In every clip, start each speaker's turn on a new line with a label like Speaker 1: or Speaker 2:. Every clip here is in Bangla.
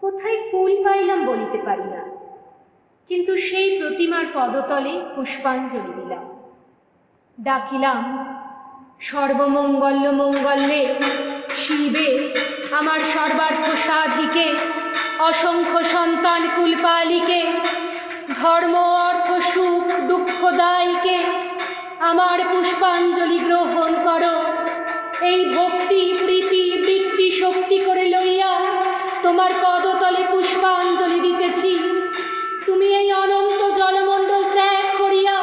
Speaker 1: কোথায় ফুল পাইলাম বলিতে পারি না, কিন্তু সেই প্রতিমার পদতলে পুষ্পাঞ্জলি দিলাম। ডাকিলাম, সর্বমঙ্গল্য মঙ্গলে শিবে আমার সর্বার্থ সাধিকে, অসংখ্য সন্তান কুলপালিকে, ধর্ম অর্থ সুখ দুঃখদায়ীকে আমার পুষ্পাঞ্জলি গ্রহণ করো। এই ভক্তি প্রীতি বৃত্তি শক্তি করে লইয়া তোমার পদতলে পুষ্পাঞ্জলি দিতেছি। তুমি এই অনন্ত জলমণ্ডল ত্যাগ করিয়া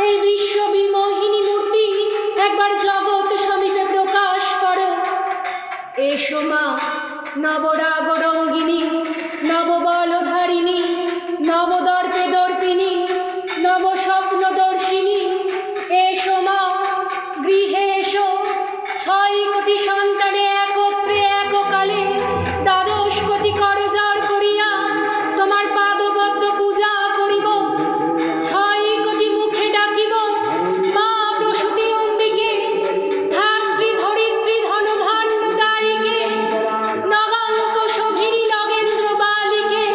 Speaker 1: এই বিশ্ববিমোহিনী মূর্তি একবার জগৎ সমীপে প্রকাশ করো। এসো মা, নবরাগরঙ্গিনী, নববলধারিণী, নবদর্পে দর্পিনী, নবস্বপ্নদর্শিনী। এসো মা, গৃহে এসো। 6 কোটি সন্তানে একত্রে এককালে 12 কোটি করজোড় করিয়া তোমার পাদপদ্ম পূজা করিব। 6 কোটি মুখে ডাকিব, মা প্রসূতি অম্বিকে, ধাত্রী ধরিত্রী ধনধান্যদায়িকে, নগাঙ্ক শোভিনী নগেন্দ্র বালিকে,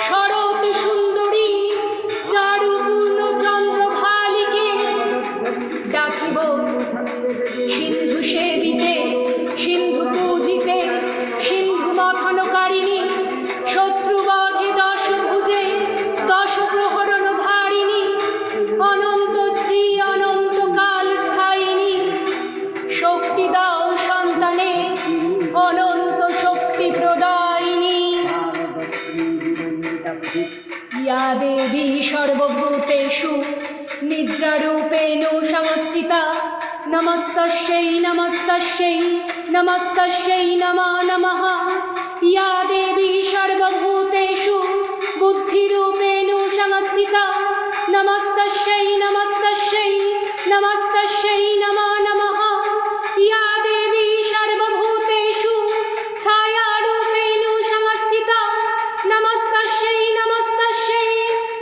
Speaker 1: শরৎ সুন্দরী চারুপূর্ণ চন্দ্রভালিকে। ডাকিব সিন্ধু সেবিতে, সিন্ধু পূজিতে, সিন্ধু মথনকারিণী, শত্রুবধে 10 ভুজে 10 প্রহরণ ধারিণী, অনন্ত শ্রী অনন্ত কাল স্থায়িনী। শক্তি দাও সন্তানে, অনন্ত শক্তি প্রদায়িনী। ইয়া দেবী সর্বভূতেষু নিদ্রারূপেণ সংস্থিতা, নমস্তস্যৈ নমস্তস্যৈ নমস্তস্যৈ নমো নমঃ। ইয়া দেবী সর্বভূতেষু বুদ্ধিরূপেণ সংস্থিতা, নমস্তস্যৈ নমস্তস্যৈ নমস্তস্যৈ নমো নমঃ। ইয়া দেবী সর্বভূতেষু ছায়ারূপেণ সংস্থিতা, নমস্তস্যৈ নমস্তস্যৈ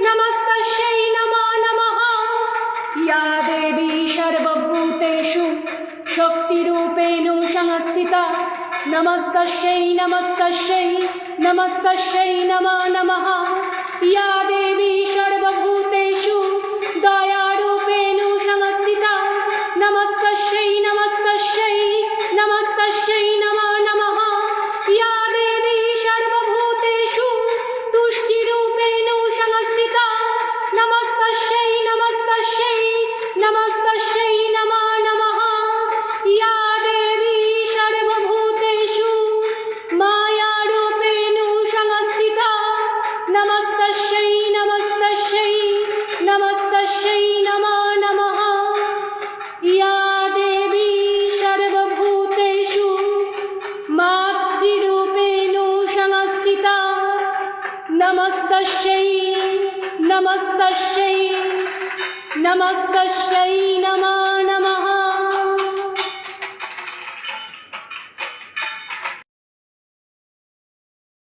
Speaker 1: নমস্তস্যৈ নমো নমঃ। ইয়া দেবী সর্বভূতেষু শক্তিরূপেণ সংস্থিতা, নমস্তস্যৈ নমস্তস্যৈ নমস্তস্যৈ নমো নমঃ। ইয়া দেবী সর্বভূতেষু দয়ারূপেণ সংস্থিতা, নমস্তস্যৈ নমস্তস্যৈ নমস্তস্যৈ নমো নমঃ। ইয়া দেবী সর্বভূতেষু তুষ্টিরূপেণ সংস্থিতা, নমস্তস্যৈ নমস্তস্যৈ নমস্তস্যৈ নমো নমঃ। ইয়া দেবী সর্বভূতেষু মায়ারূপেণ সংস্থিতা, নমস্তস্যৈ নমস্তস্যৈ নমস্তস্যৈ নমো নমঃ। ইয়া দেবী সর্বভূতেষু মাতৃরূপেণ সংস্থিতা, নমস্তস্যৈ নমস্তস্যৈ নমস্তস্যৈ